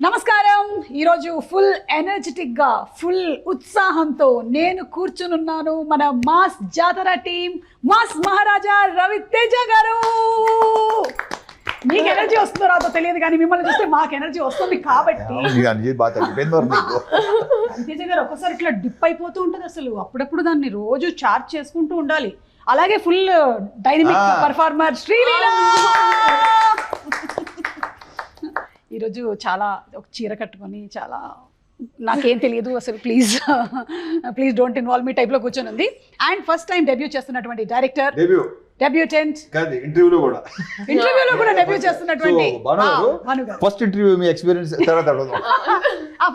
నమస్కారం. ఈరోజు full energetic గా ఫుల్ ఉత్సాహంతో నేను కూర్చునున్నాను మన మాస్ జాతర టీం మాస్ మహారాజా రవితేజ గారు. మీకు ఎనర్జీ వస్తుందో రాదో తెలియదు కానీ మిమ్మల్ని చూస్తే మాకు ఎనర్జీ వస్తుంది కాబట్టి రవితేజ గారు ఒక్కసారి ఇట్లా డిప్ అయిపోతూ ఉంటుంది. అసలు అప్పుడప్పుడు దాన్ని రోజు చార్జ్ చేసుకుంటూ ఉండాలి. అలాగే ఫుల్ డైనమిక్ పర్ఫార్మర్ శ్రీలీలా ఈరోజు చాలా ఒక చీర కట్టుకొని చాలా నాకేం తెలియదు అసలు ప్లీజ్ డోంట్ ఇన్వాల్వ్ మీ టైప్లో కూర్చొని ఉంది. అండ్ ఫస్ట్ టైం డెబ్యూ చేస్తున్నటువంటి డైరెక్టర్ డెబ్యూటెంట్ ఇంటర్వ్యూలో కూడా డెబ్యూ చేస్తున్నటువంటి ఫస్ట్ ఇంటర్వ్యూ మీ ఎక్స్పీరియన్స్ తర్వాత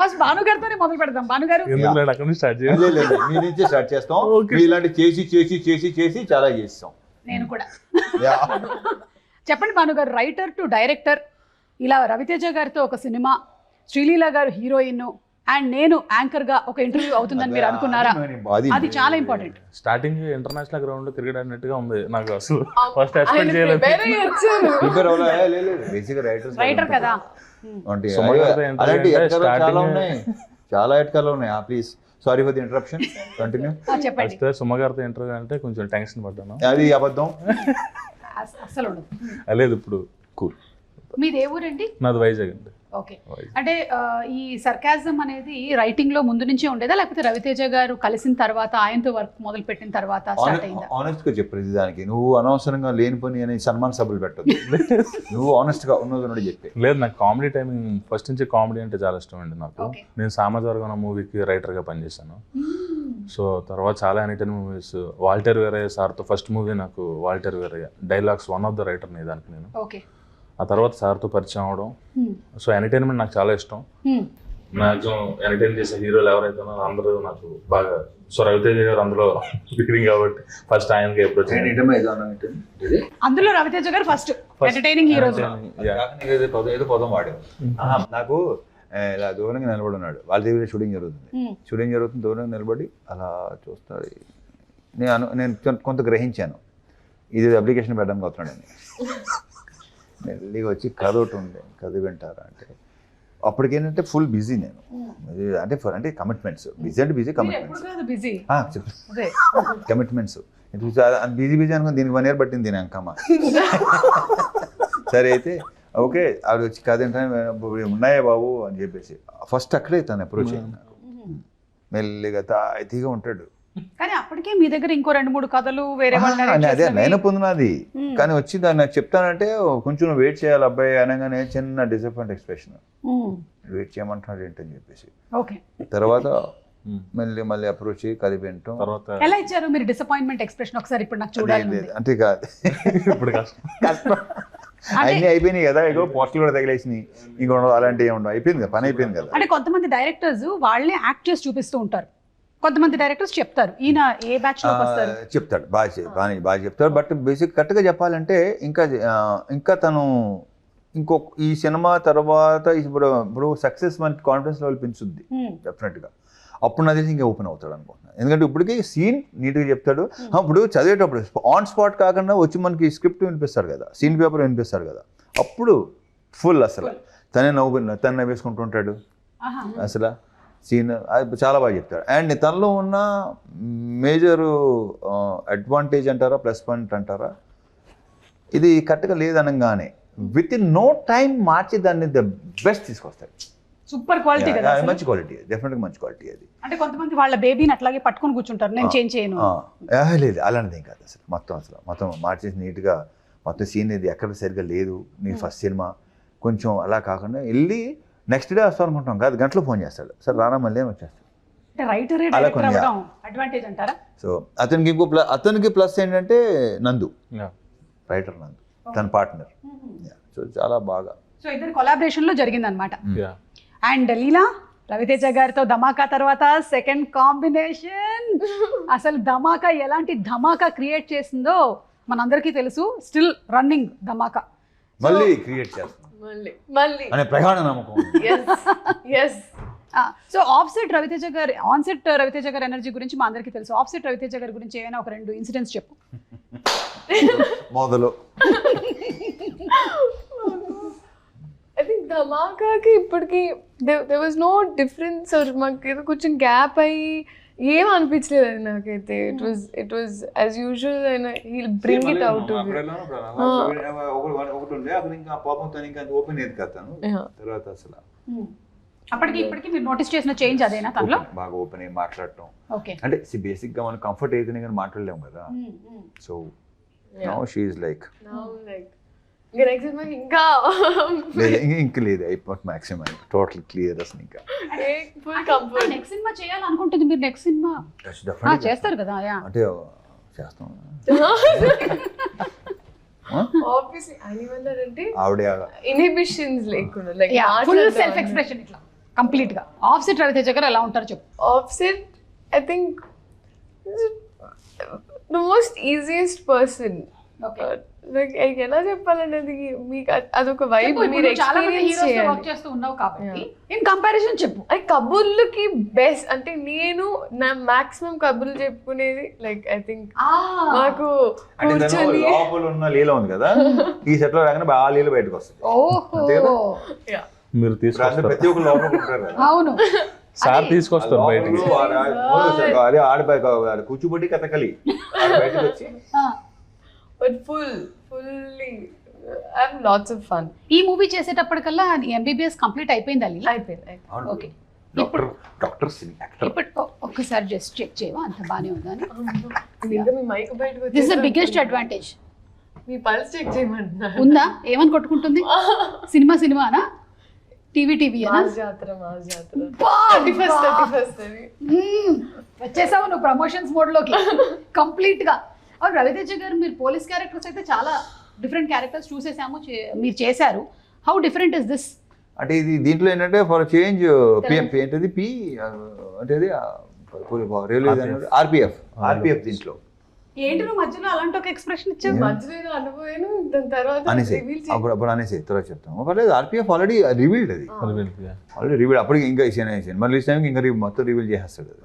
ఫస్ట్ భాను గారితోనే మొదలు పెడదాం. భాను గారు మీ నుంచే స్టార్ట్ చేస్తాం. ఇలాంటి చేసి చాలా చేస్తాం. నేను కూడా చెప్పండి భాను గారు, రైటర్ టు డైరెక్టర్, ఇలా రవితేజ గారితో ఒక సినిమా, శ్రీలీలా గారు హీరోయిన్ అండ్ నేను యాంకర్ గా ఒక ఇంటర్వ్యూ అవుతుందని మీరు అనుకున్నారా? అది చాలా ఇంపార్టెంట్. స్టార్టింగ్ ఇంటర్నేషనల్ గ్రౌండ్ లో తిరగడాన్నట్టుగా ఉంది నాకు. అసలు ఫస్ట్ ఎక్స్పెక్ట్ చేయలేదు. రైటర్ కదా. చాలా ఎట్కాలు ఉన్నాయి. Please sorry for the interruption, continue. చెప్పండి. సుమగారితో ఇంటర్వ్యూ అంటే కొంచెం టెన్షన్ పడ్డాను. అది అబద్ధం అసలు లేదు. ఇప్పుడు కూల్. మీది ఏ ఊరండి? నాది వైజాగ్ అండి. ఓకే. అంటే ఈ సర్కాజం అనేది రైటింగ్ లో ముందు నుంచే ఉండేదా లేకపోతే రవితేజ గారు కలిసిన తర్వాత ఆయనతో వర్క్ మొదలు పెట్టిన తర్వాత స్టార్ట్ అయిందా? ఆనెస్ట్ గా చెప్పు. దానికి నువ్వు అనవసరంగా లేని పని అని సన్మాన సభలు పెట్టదు. నువ్వు ఆనెస్ట్ గా ఉన్నది చెప్పి. లేదు, నాకు కామెడీ టైమింగ్ ఫస్ట్ నుంచి కామెడీ అంటే చాలా ఇష్టం అండి నాకు. నేను సామాజిక మూవీకి రైటర్ గా పనిచేశాను. సో తర్వాత చాలా ఎంటర్టైన్మెంట్ మూవీస్, వాల్టర్ వేరయ్య సార్తో ఫస్ట్ మూవీ నాకు Waltair Veerayya dialogues one of the writer ని దానికి నేను. ఆ తర్వాత సార్తో పరిచయం అవడం. సో ఎంటర్టైన్మెంట్ నాకు చాలా ఇష్టం. మ్యాక్సిమం ఎంటర్టైన్ చేసే హీరోలు ఎవరైతే ఉన్నారో అందరూ నాకు బాగా. సో రవితేజ గారు అందులో బిగినింగ్ కాబట్టి ఫస్ట్ ఆయనకి అప్రోచ్. అందులో రవితేజ గారు ఫస్ట్ ఎంటర్టైనింగ్ హీరోస్. ఏదో పదం వాడారు. నాకు ఇలా దూరంగా నిలబడి ఉన్నాడు. వాళ్ళ దగ్గర షూటింగ్ జరుగుతుంది. దూరంగా నిలబడి అలా చూస్తాడు. నేను కొంత గ్రహించాను, ఇది అప్లికేషన్ పెట్టడానికి వస్తున్నాడని. మెల్లిగా వచ్చి కథ ఒకటి ఉండే, కథ వింటారా అంటే అప్పటికేంటంటే ఫుల్ బిజీ నేను. అంటే కమిట్మెంట్స్. బిజీ అంటే బిజీ, కమిట్మెంట్స్ బిజీ అనుకుని దీనికి 1 year పట్టింది నేను అంకమ్మ. సరే అయితే ఓకే, ఆవిడ వచ్చి కథ ఏంటంటే ఉన్నాయా బాబు అని చెప్పేసి ఫస్ట్ అక్కడే తను అప్రోచ్ అయ్యింది నాకు. మెల్లిగా తాయితీగా ఉంటాడు. కానీ అప్పటికే మీ దగ్గర ఇంకో 2-3 కథలు వేరే అదే లైనప్ ఉన్నది. కానీ వచ్చి దాన్ని నాకు చెప్తానంటే కొంచెం వెయిట్ చేయాలి అబ్బాయి అనగానే చిన్న డిసప్పాయింట్ ఎక్స్ప్రెషన్. వెయిట్ చేయమంటున్నాడు ఏంటని చెప్పేసి తర్వాత మళ్ళీ అప్రోచ్ అయ్యి కథ వింటాం. తర్వాత ఎలా ఇచ్చారు మీరు డిసప్పాయింట్మెంట్ ఎక్స్ప్రెషన్? ఒకసారి ఇప్పుడు నాకు చూడాలి. అంతే కాదు, ఇప్పుడు కష్టం. అన్నీ అయిపోయినాయి కదా, ఇగో పోస్టులు కూడా తగిలేసినాయి, ఇంకో అలాంటివి ఉండవు. అయిపోయింది కదా, పని అయిపోయింది కదా. అంటే కొంతమంది డైరెక్టర్స్ వాళ్ళే యాక్ట్ చేసి చూపిస్తూ ఉంటారు, కొంతమంది డైరెక్టర్స్ చెప్తారు. ఈయన ఏ బ్యాచ్ లో వస్తారు? చెప్తాడు, బాగా చెప్తాడు. బట్ బేసిక్ కరెక్ట్గా చెప్పాలంటే ఇంకా తను ఈ సినిమా తర్వాత ఇప్పుడు సక్సెస్ మనకి కాన్ఫిడెన్స్ లెవెల్ పెంచుద్ది డెఫినెట్గా. అప్పుడు నా తెలిసి ఇంకా ఓపెన్ అవుతాడు అనుకుంటున్నాను. ఎందుకంటే ఇప్పటికీ సీన్ నీట్గా చెప్తాడు. ఇప్పుడు చదివేటప్పుడు ఆన్ స్పాట్ కాకుండా వచ్చి మనకి స్క్రిప్ట్ వినిపిస్తాడు కదా, సీన్ పేపర్ వినిపిస్తాడు కదా, అప్పుడు ఫుల్ అసలు తను నవ్వేసుకుంటుంటాడు. అసలు సీన్ చాలా బాగా చెప్తాడు. అండ్ తనలో ఉన్న మేజర్ అడ్వాంటేజ్ అంటారా, ప్లస్ పాయింట్ అంటారా, ఇది కరెక్ట్గా లేదనగానే విత్ ఇన్ నో టైం మార్చి దాన్ని ద బెస్ట్ తీసుకొస్తాడు. సూపర్ క్వాలిటీ కదా, మంచి క్వాలిటీ, డెఫినెట్గా మంచి క్వాలిటీ అది. అంటే కొంతమంది వాళ్ళ బేబీని అట్లాగే పట్టుకొని కూర్చుంటారు, నేను చేంజ్ చేయను. లేదు, అలాంటిది ఏం కాదు. అసలు మొత్తం మార్చేసి నీట్గా మొత్తం సీన్ ఇది ఎక్కడ సరిగ్గా లేదు. నీ ఫస్ట్ సినిమా కొంచెం అలా కాకుండా వెళ్ళి నెక్స్ట్ డే వస్తాను అనుకుంటాం కాదు, గంటలో ఫోన్ చేస్తాడు, సార్ రానా మళ్ళీ అని వచ్చేస్తాడు. సో అతనికి ప్లస్ ఏంటంటే నందు, రైటర్ నందు తన పార్ట్నర్. సో చాలా బాగా. సో ఇద్దరు కొలాబరేషన్ లో జరిగింది అనమాట. అండ్ లీలా రవితేజ గారితో ధమాకా తర్వాత సెకండ్ కాంబినేషన్. అసలు ధమాకా ఎలాంటి ధమాకా క్రియేట్ చేసిందో మనందరికీ తెలుసు. స్టిల్ రన్నింగ్ ధమాకా మళ్ళీ క్రియేట్ చేస్తాం అనే ప్రగాఢ నమ్మకం. సో ఆఫ్ సెట్ రవితేజ గారు, ఆన్ సెట్ రవితేజ గారి ఎనర్జీ గురించి మా అందరికీ తెలుసు. ఆఫ్ సెట్ రవితేజ గారి గురించి ఏమైనా ఒక 2 ఇన్సిడెంట్స్ చెప్పు. మొదలు I think ధమాకాకి ఇప్పటికి there was no difference or మాకు ఏదో కొంచెం గ్యాప్ అయ్యి ఏం అనిపించలేదు అది నాకైతే. It was as usual and he'll bring it out to ఒకటి ఉండే అక్కడ ఇంకా పాపంతో ఇంకా ఓపెన్ అయ్యేది కదా తర్వాత అసలు అప్పటికి ఇప్పటికి మీరు నోటీస్ చేసిన చేంజ్ అదేనా తనలో? బాగా ఓపెన్ అయ్యి మాట్లాడటం. ఓకే, అంటే బేసిక్ గా మనం కంఫర్ట్ అయితేనే కానీ మాట్లాడలేము కదా. So now she is like ఇంకా నెక్స్ట్ సినిమా ఇంకా ఇంకా లేదు అయిపోయి మాక్సిమం టోటల్ క్లియర్ అసలు ఇంకా ఫుల్ కంఫర్ట్. నెక్స్ట్ సినిమా చేయాలనుకుంటుంది మీరు? నెక్స్ట్ సినిమా చేస్తారు కదా? అంటే చేస్తాం ఆబ్వియస్లీ అనిమల్ అంటే ఆవిడ ఇన్హిబిషన్స్ లేకుండా లైక్ ఫుల్ సెల్ఫ్ ఎక్స్ప్రెషన్ ఇట్లా కంప్లీట్ గా. ఆఫ్సెట్ రవితేజ గారు ఎలా ఉంటారు చెప్పు? Offset I think the most easiest person. Like ఎలా చెప్పాలనేది మీకు అదొక వైబ్ మీరు చాలా మంది ఎక్స్పీరియన్స్ హీరోస్ చేయాలి. వర్క్ చేస్తూ ఉన్నావు కాబట్టి ఇన్ కంపారిజన్ చెప్పు. అది కబుర్లకి బెస్ట్ అంటే నేను నా మాక్సిమం కబుర్లు చెప్పుకునేది లైక్ ఐ థింక్ మాకు కూర్చొని లోపల ఉన్న లీల ఉంది కదా ఈ సెట్ లో రాగానే బాగా లీల బయటకు వస్తుంది. ఓహో, మీరు తీసుకొస్తారు, ప్రతి ఒక్క లోపల ఉంటారు కదా. అవును, సార్ తీసుకొస్తారు బయటికి. అదే ఆడ కూర్చోబెట్టి కథకలి బయటకు వచ్చి but fully I have lots of fun. ఈ మూవీ చేసేటప్పటికల్లా ఎంబీబీఎస్ కంప్లీట్ అయిపోయింది అల్లి? అయిపోయింది. ఓకే, డాక్టర్ ఇప్పుడు ఒక్కసారి జస్ట్ చెక్ చేయవా అంత బానే ఉందా అని? ఇంకా మీ మైక్ బయటకు this is the biggest advantage. మీ పల్స్ చెక్ చేయమంటున్నా ఉందా? ఏమని కొట్టుకుంటుంది? సినిమానా టీవీ మాస్ జాతర 31st అది వచ్చేసావు నువ్వు ప్రమోషన్స్ మోడ్ లోకి కంప్లీట్ గా. అవును, రవితేజ గారు మీరు పోలీస్ క్యారెక్టర్స్ అయితే చాలా డిఫరెంట్ క్యారెక్టర్స్ చూసేసాము, మీరు చేశారు. How different is this? అంటే ఇది దీంట్లో ఏంటంటే ఫర్ చేంజ్ ఏంటది పి అంటే ఆర్పిఎఫ్ దీంట్లో ఏంటి నువ్వు మధ్యలో అలాంటి ఒక ఎక్స్ప్రెషన్ ఇచ్చావు? మధ్యలో అనుభవాను దాని తర్వాత అనేసి అప్పుడు అనేసి తర్వాత చెప్తాం. పర్లేదు, ఆర్పిఎఫ్ ఆల్రెడీ రివీల్డ్ అది, ఆల్రెడీ రివీల్డ్. అప్పటికి ఇంకా సినిమా రిలీజ్ టైంకి ఇంకా మొత్తం రివీల్ చేసేస్తాడు అది.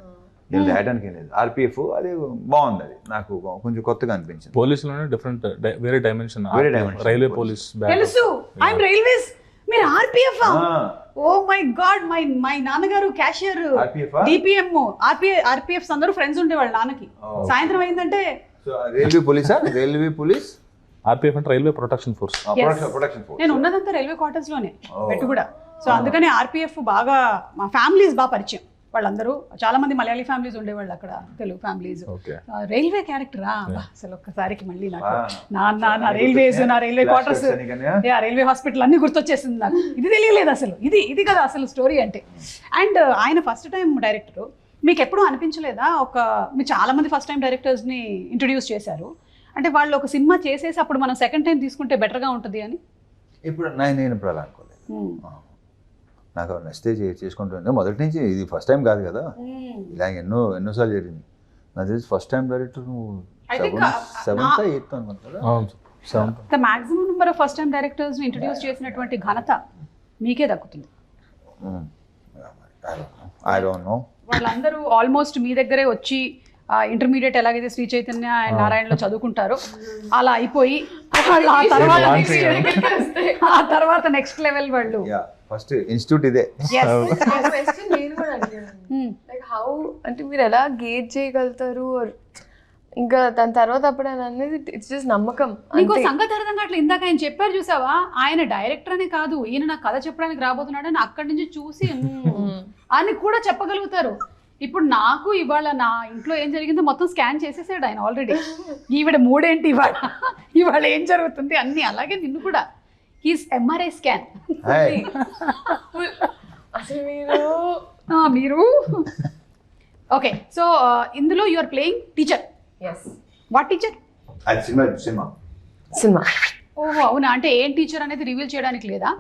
నేను రాయడానికి ఏం లేదు. ఆర్పిఎఫ్ అది బాగుంది, అది నాకు కొంచెం కొత్తగా అనిపించింది. పోలీసులోనే డిఫరెంట్ వేరే డైమెన్షన్. రైల్వే పోలీస్ తెలుసు, ఐఎమ్ రైల్వేస్, మీరు RPF? Oh my god, my నాన్నగారు క్యాషియర్, డిపిఎం, ఆర్పిఎఫ్ అందరూ ఫ్రెండ్స్ ఉండేవాళ్ళు నాన్నకి. సాయంత్రం అయిందంటే రైల్వే పోలీస్ ఆర్పిఎఫ్ అంటే రైల్వే ప్రొటెక్షన్ ఫోర్స్. నేను ఉన్నదంతా రైల్వే క్వార్టర్స్ లోనే పెట్టు కూడా. సో అందుకని ఆర్పిఎఫ్ బాగా మా ఫ్యామిలీస్ బాగా పరిచయం. వాళ్ళందరూ చాలా మంది మలయాళీ ఫ్యామిలీస్ ఉండేవాళ్ళు అక్కడ, తెలుగు ఫ్యామిలీస్. రైల్వే క్యారెక్టరా అసలు ఒక్కసారికి మళ్ళీ నాకు నా రైల్వేస్, నా రైల్వే క్వార్టర్స్, రైల్వే హాస్పిటల్ అన్ని గుర్తొచ్చేసింది నాకు. ఇది తెలియలేదు అసలు, ఇది కదా అసలు స్టోరీ అంటే. అండ్ ఆయన ఫస్ట్ టైం డైరెక్టర్, మీకు ఎప్పుడూ అనిపించలేదా మీరు చాలా మంది ఫస్ట్ టైం డైరెక్టర్స్ని ఇంట్రొడ్యూస్ చేశారు అంటే వాళ్ళు ఒక సినిమా చేసేసి అప్పుడు మనం సెకండ్ టైం తీసుకుంటే బెటర్గా ఉంటుంది అని? ఇప్పుడు నేను ఇప్పుడు అలా అనుకోలేదు. నాకు నచ్చితే చేసుకుంటుండే మొదటి నుంచి. ఇది ఫస్ట్ టైం కాదు కదా, ఇలా ఎన్నోసార్లు జరిగింది. నాకు తెలిసి ఫస్ట్ టైం డైరెక్టర్ నువ్వు 7th 8th అనుకుంటా కదా. The maximum number of first time directors introduce చేసినటువంటి ఘనత మీకే దక్కుతుంది. ఐ డోంట్ నో, వాళ్ళందరూ ఆల్మోస్ట్ మీ దగ్గరే వచ్చి ఇంటర్మీడియట్ ఎలాగైతే శ్రీ చైతన్య అండ్ నారాయణలో చదువుకుంటారో అలా అయిపోయి వాళ్ళు ఆ తర్వాత నెక్స్ట్ లెవెల్ వాళ్ళు. ఫస్ట్ ఇన్స్టిట్యూట్ ఇదే. నేను కూడా అడిగాను లైక్ హౌ అంటే మీరు ఎలా గేజ్ చేయగలుగుతారు, ఇంకా దాని తర్వాత అప్పుడు అనేది ఇట్స్ జస్ట్ నమ్మకం. ఇంకో సంగతి అర్థం కావట్లేదు, ఇందాక ఆయన చెప్పారు చూసావా, ఆయన డైరెక్టర్ అనే కాదు ఈయన నాకు కథ చెప్పడానికి రాబోతున్నాడు అని అక్కడి నుంచి చూసి అని కూడా చెప్పగలుగుతారు. ఇప్పుడు నాకు ఇవాళ నా ఇంట్లో ఏం జరిగిందో మొత్తం స్కాన్ చేసేసాడు ఆయన ఆల్రెడీ. ఈవిడ మూడేంటి ఇవాళ ఏం జరుగుతుంది అన్ని, అలాగే నిన్ను కూడా హీస్ ఎంఆర్ఐ స్కాన్. అసలు మీరు ఓకే. సో ఇందులో you are playing teacher. What teacher? Cinema. ఓహో అవునా, అంటే ఏం టీచర్ అనేది రివీల్ చేయడానికి లేదా?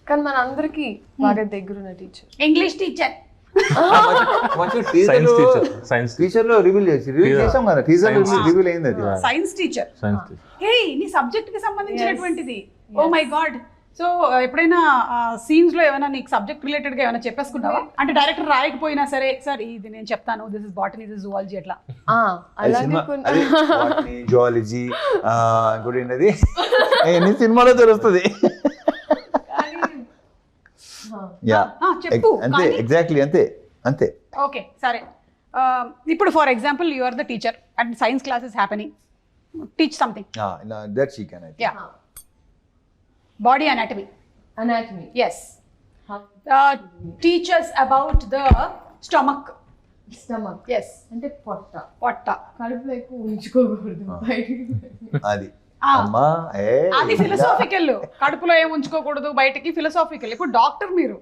కానీ మన అందరికి బాగా దగ్గరున్న teacher. English teacher, science teacher లో రివీల్ చేసాం కదా, టీచర్ రివీల్ అయింది అది. Science teacher. హే, నీ సబ్జెక్ట్ కి సంబంధించినటువంటిది. Oh my god. సో ఎప్పుడైనా సీన్స్ లో ఏమైనా నీకు సబ్జెక్ట్ రిలేటెడ్ గా ఏమైనా చెప్పేసుకున్నావా? అంటే డైరెక్టర్ రాయకపోయినా సరే సార్ ఇది నేను చెప్తాను, this is botany, this is zoology, అట్లా. జువాలజీ ఇంకోటి ఏంటది ఎన్ని సినిమాలో తెలుస్తుంది. యా చెప్పు అంతే ఎగ్జాక్ట్లీ అంతే ఓకే సరే ఇప్పుడు for example you are the teacher and science class is happening teach something that she can yeah body anatomy Anatomy. yes teach us about the stomach Stomach. yes అంటే పొట్ట పొట్ట కడుపులో ఎక్కువ ఉంచుకోకూడదు బయటికి. అది Ah. అమ్మా అది ఫిలసాఫికల్ కడుపులో ఏం ఉంచుకోకూడదు బయటకి ఫిలసాఫికల్ ఇప్పుడు డాక్టర్ మీరు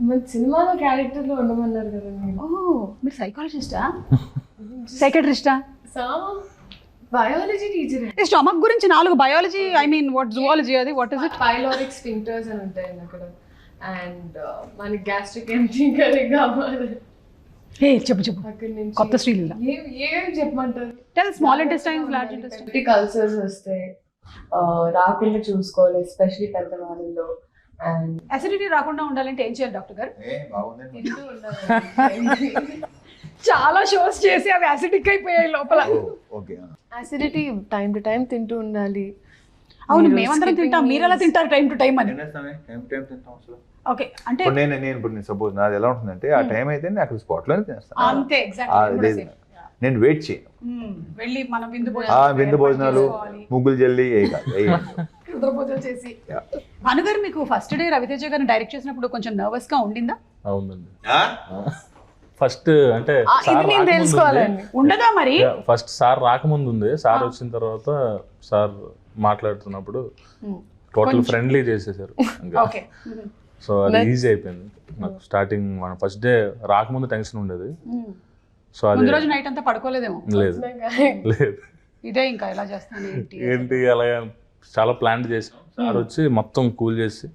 మన సినిమాలో క్యారెక్టర్ లో ఉండమన్నారు కదండి. మీరు సైకాలజిస్టా సైకాట్రిస్టా బయాలజీ టీచర్. స్టమక్ గురించి 4 biology I mean what zoology అది what is it pyloric sphincters అని ఉంటాయండి అక్కడ. అండ్ మనకి గ్యాస్ట్రిక్ ఎంట్రింగ్ అని కావాలి హే చెప్పు అక్కడ నుంచి. కొత్త శ్రీలీల ఏం చెప్పమంటారు? Tell small intestines large intestine peptic ulcers వస్తాయి, రాకుండా చూసుకోవాలి ఎస్పెషలీ పెద్దవాళ్ళలో. అండ్ అసిడిటీ రాకుండా ఉండాలంటే ఏం చేయాలి డాక్టర్ గారు తింటూ ఉండాలి. చాలా షోస్ చేసి అవి అసిడిక్ అయిపోయాయి లోపల okay acidity time to time తింటూ ఉండాలి. అవును మేమందరం తింటాం మీరు ఎలా తింటారు టైం టు టైం అని ఓకే అంటే నేను సపోజ్ నాది ఎలా ఉంటుందంటే ఆ టైం అయితే నేను అక్కడ స్పాట్ లోనే తినేస్తాను అంతే ఎగ్జాక్ట్లీ నేను వెయిట్ చేయను వెళ్ళి మనం విందు భోజనాలు ముగ్గులు జల్లి భోజనాలు చేసి భానుగారు మీకు ఫస్ట్ డే రవితేజ గారిని డైరెక్ట్ చేసినప్పుడు కొంచెం నర్వస్ గా ఉండిందా అవునండి ఫస్ట్ అంటే ఇది నేను తెలుసుకోవాలండి. ఉండదా మరి ఫస్ట్ సార్ రాకముందు ఉంది, సార్ వచ్చిన తర్వాత సార్ మాట్లాడుతున్నప్పుడు టోటల్ ఫ్రెండ్లీ చేసేసారు. ఓకే సో అది ఈజీ అయిపోయింది నాకు. స్టార్టింగ్ మన ఫస్ట్ డే రాకముందు టెన్షన్ ఉండేది. సో అది ముందు రోజు నైట్ అంతా పడుకోలేదేమో లేదు ఇదే ఇంకా ఎలా చేస్తాను ఏంటి అలా చాలా ప్లాన్ చేసాం. సార్ వచ్చి మొత్తం కూల్ చేసి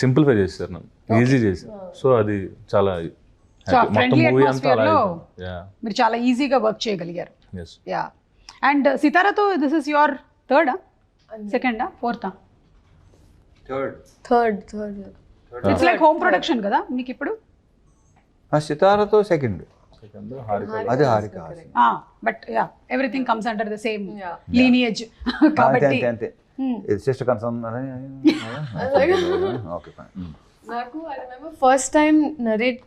సింప్లిఫై చేశారు, నన్ను ఈజీ చేశారు. సో అది చాలా మొత్తం మూవీ అంతా అలా మీరు చాలా ఈజీగా వర్క్ చేయగలిగారు. ఎస్ యా అండ్ సితారాతో దిస్ ఇస్ యువర్ థర్డా సెకండా ఫోర్తా third it's like home production కదా మీకు ఇప్పుడు సితారతో సెకండ్ సెకండ్ హారిక. అది Harika but ya everything comes under the same lineage కాబట్టి అంతే సిస్టర్ కన్సర్న్ ఓకే నాకు I remember first time narrate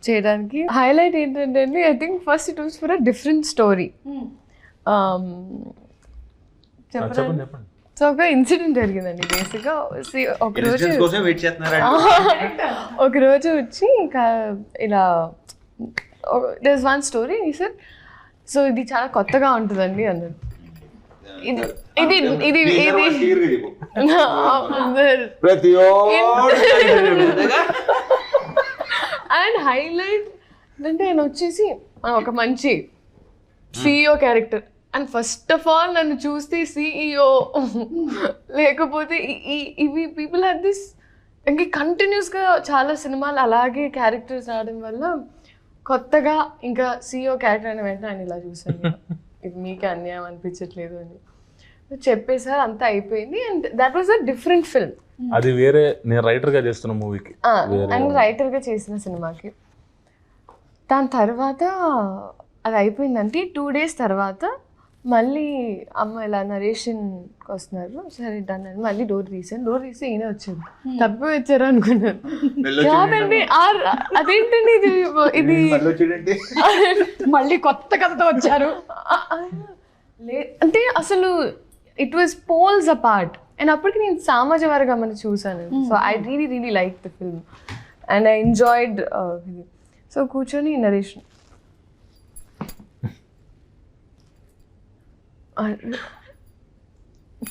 చేయడానికి హైలైట్ ఏంటంటే అండి, I think first it was for a different story. చెప్పండి సో ఒక ఇన్సిడెంట్ జరిగిందండి బేసిక్గా. ఒకరోజు వచ్చి ఇంకా ఇలా there is one story sir, so ఇది చాలా కొత్తగా ఉంటుందండి అన్నారు. ఇది ఇది ఇది ఇది అండ్ హైలైట్ అంటే ఆయన వచ్చేసి ఒక మంచి CEO character. And first of all నన్ను చూస్తే సిఇఓ లేకపోతే ఇవి పీపుల్ హ్యావ్ దిస్ ఇంక కంటిన్యూస్గా చాలా సినిమాలు అలాగే క్యారెక్టర్స్ రావడం వల్ల కొత్తగా ఇంకా సిఇఓ క్యారెక్టర్ అయిన వెంటనే ఆయన ఇలా చూసాను, ఇది మీకే అన్యాయం అనిపించట్లేదు అని చెప్పేసారు. అంతా అయిపోయింది. And that was a different film. అది వేరే నేను రైటర్గా చేస్తున్న మూవీకి అండ్ రైటర్గా చేసిన సినిమాకి. దాని తర్వాత అది అయిపోయిందంటే 2 days తర్వాత మళ్ళీ అమ్మ ఇలా నరేషన్కి వస్తున్నారు. సరే దాన్ని మళ్ళీ డోర్ తీసి ఈయన వచ్చారు. తప్పిపోయి వచ్చారు అనుకున్నాను. కాదండి అదేంటండి ఇది మళ్ళీ కొత్త కథతో వచ్చారు అంటే అసలు it was poles apart. And అప్పటికి నేను సామాజ వర్గం చూసాను. So I really like the film and I enjoyed. So కూర్చొని narration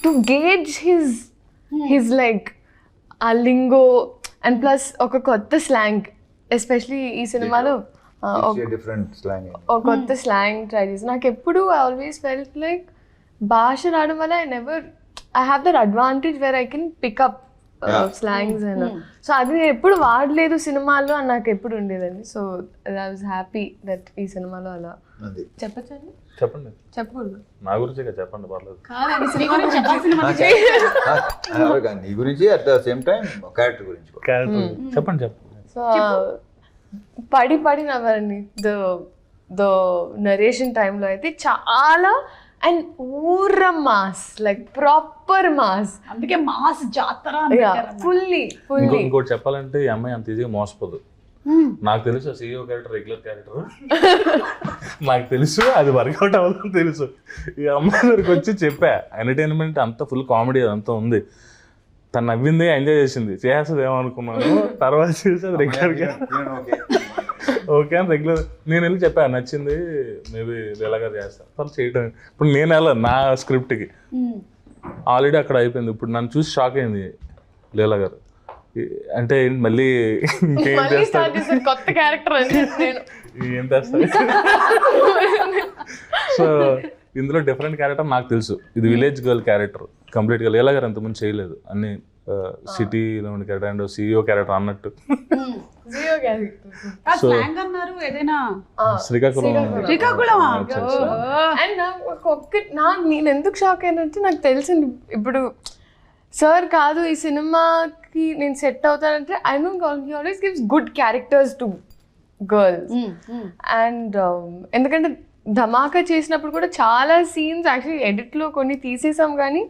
to gauge his like uh lingo and plus ఒక కొత్త స్లాంగ్, ఎస్పెషలీ ఈ సినిమాలో ఒక కొత్త స్లాంగ్ ట్రై చేసి నాకు ఎప్పుడు ఐ ఆల్వేస్ ఫెల్ట్ లైక్ భాష రావడం వల్ల I have that advantage where I can pick up slangs and so అది నేను ఎప్పుడు వాడలేదు సినిమాల్లో అని నాకు ఎప్పుడు ఉండేదండి. So I was happy that ఈ సినిమాలో అలా చెప్పచ్చండి. చెప్పండి చెప్పకూడదు నా గురించి చెప్పండి పర్లేదు. నీ గురించి at the same time character గురించి చెప్పండి. సో పడి నవ్వండి ద నరేషన్ టైంలో అయితే చాలా అండ్ ఊర మాస్, లైక్ ప్రాపర్ మాస్. అందుకే మాస్ జాతర ఫుల్లీ ఇంకోటి చెప్పాలంటే ఈ అమ్మాయి అంత ఈజీగా మోసపోదు. నాకు తెలుసు CEO క్యారెక్టర్ రెగ్యులర్ క్యారెక్టర్, నాకు తెలుసు అది వర్కౌట్ అవ్వదని తెలుసు. ఈ అమ్మాయి దగ్గరికి వచ్చి చెప్పా ఎంటర్టైన్మెంట్ అంతా ఫుల్ కామెడీ అదంతా ఉంది, తను నవ్వింది ఎంజాయ్ చేసింది, చేస్తుంది ఏమనుకున్నాను. తర్వాత చేసేది రెగ్యులర్ ఓకే అని రెగ్యులర్ నేను వెళ్ళి చెప్పాను నచ్చింది మేబీ లీలాగా చేస్తాను తను చేయటం. ఇప్పుడు నేను వెళ్ళాను నా స్క్రిప్ట్కి, ఆల్రెడీ అక్కడ అయిపోయింది. ఇప్పుడు నన్ను చూసి షాక్ అయింది లీలా గారు, అంటే మళ్ళీ ఇంకేం చేస్తారు కొత్త క్యారెక్టర్ ఏం చేస్తారు. సో ఇందులో డిఫరెంట్ క్యారెక్టర్ నాకు తెలుసు, ఇది విలేజ్ గర్ల్ క్యారెక్టర్ కంప్లీట్గా. లీలా గారు అంతకుముందు చేయలేదు, అన్ని సిటీలో ఉండే క్యారెక్టర్ అండ్ CEO క్యారెక్టర్ అన్నట్టు. సో శ్రీకాకుళం అండ్ నేను ఎందుకు షాక్ అయినంటే నాకు తెలిసింది ఇప్పుడు సార్ కాదు ఈ సినిమాకి నేను సెట్ అవుతానంటే I know he always gives good characters to girls. And ఎందుకంటే ధమాకా చేసినప్పుడు కూడా చాలా సీన్స్ యాక్చువల్లీ ఎడిట్లో కొన్ని తీసేసాం, కానీ